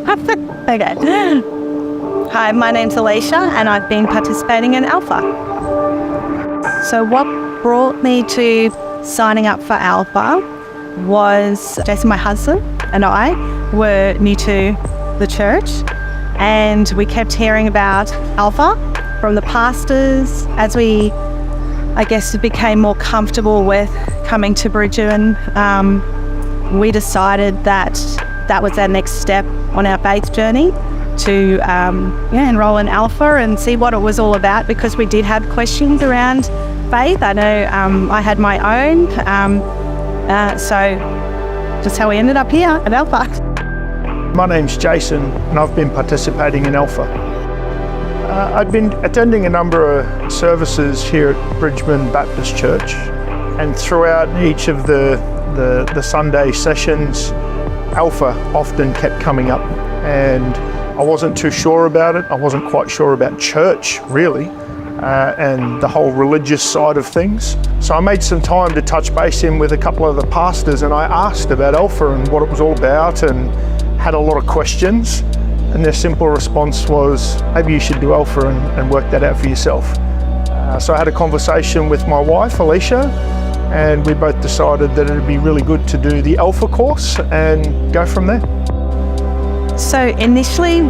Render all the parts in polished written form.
Okay. Hi, my name's Alicia and I've been participating in Alpha. So what brought me to signing up for Alpha was Jason, my husband, and I were new to the church, and we kept hearing about Alpha from the pastors. As we, I guess, became more comfortable with coming to Bridgerton, we decided that that was our next step on our faith journey, to enroll in Alpha and see what it was all about, because we did have questions around faith. I know I had my own, so just how we ended up here at Alpha. My name's Jason and I've been participating in Alpha. I've been attending a number of services here at Bridgeman Baptist Church, and throughout each of the Sunday sessions, Alpha often kept coming up, and I wasn't too sure about it. I wasn't quite sure about church, really, and the whole religious side of things. So I made some time to touch base in with a couple of the pastors, and I asked about Alpha and what it was all about, and had a lot of questions. And their simple response was, maybe you should do Alpha and work that out for yourself. So I had a conversation with my wife, Alicia, and we both decided that it'd be really good to do the Alpha course and go from there. So initially,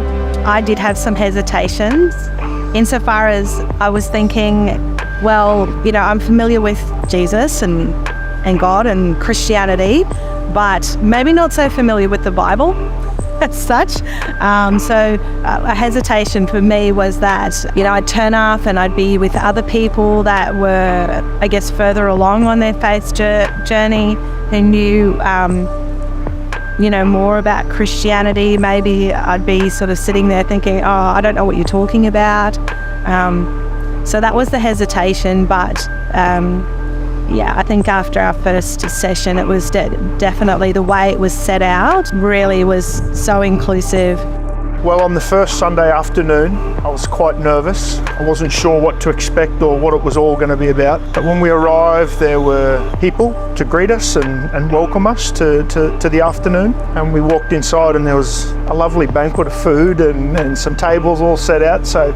I did have some hesitations, insofar as I was thinking, well, I'm familiar with Jesus and God and Christianity, but maybe not so familiar with the Bible as such. So a hesitation for me was that, I'd turn up and I'd be with other people that were, I guess, further along on their faith journey, who knew, more about Christianity. Maybe I'd be sort of sitting there thinking, I don't know what you're talking about. So that was the hesitation, but I think after our first session, it was definitely the way it was set out really was so inclusive. Well, on the first Sunday afternoon, I was quite nervous. I wasn't sure what to expect or what it was all going to be about. But when we arrived, there were people to greet us and welcome us to the afternoon. And we walked inside and there was a lovely banquet of food and some tables all set out. So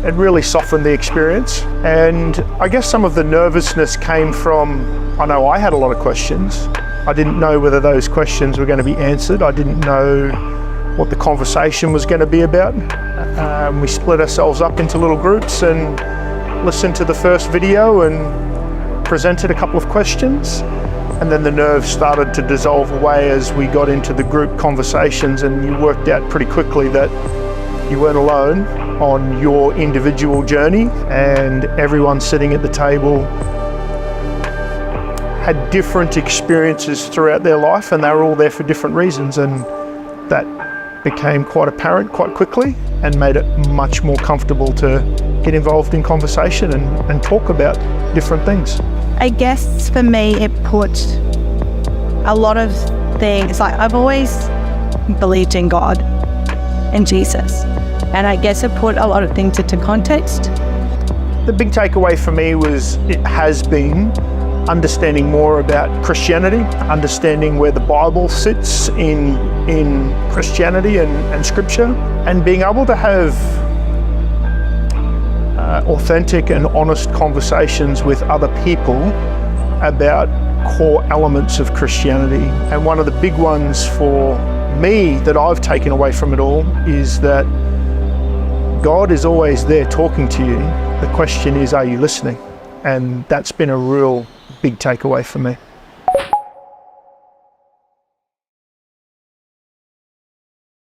it really softened the experience. And I guess some of the nervousness came from, I know I had a lot of questions. I didn't know whether those questions were going to be answered. I didn't know what the conversation was going to be about. We split ourselves up into little groups and listened to the first video and presented a couple of questions. And then the nerves started to dissolve away as we got into the group conversations, and you worked out pretty quickly that you weren't alone on your individual journey, and everyone sitting at the table had different experiences throughout their life, and they were all there for different reasons, and that became quite apparent quite quickly and made it much more comfortable to get involved in conversation and talk about different things. I guess for me, it put a lot of things, like I've always believed in God and Jesus, and I guess it put a lot of things into context. The big takeaway for me was it has been understanding more about Christianity, understanding where the Bible sits in Christianity and Scripture, and being able to have authentic and honest conversations with other people about core elements of Christianity. And one of the big ones for me that I've taken away from it all is that God is always there talking to you. The question is, are you listening? And that's been a real big takeaway for me.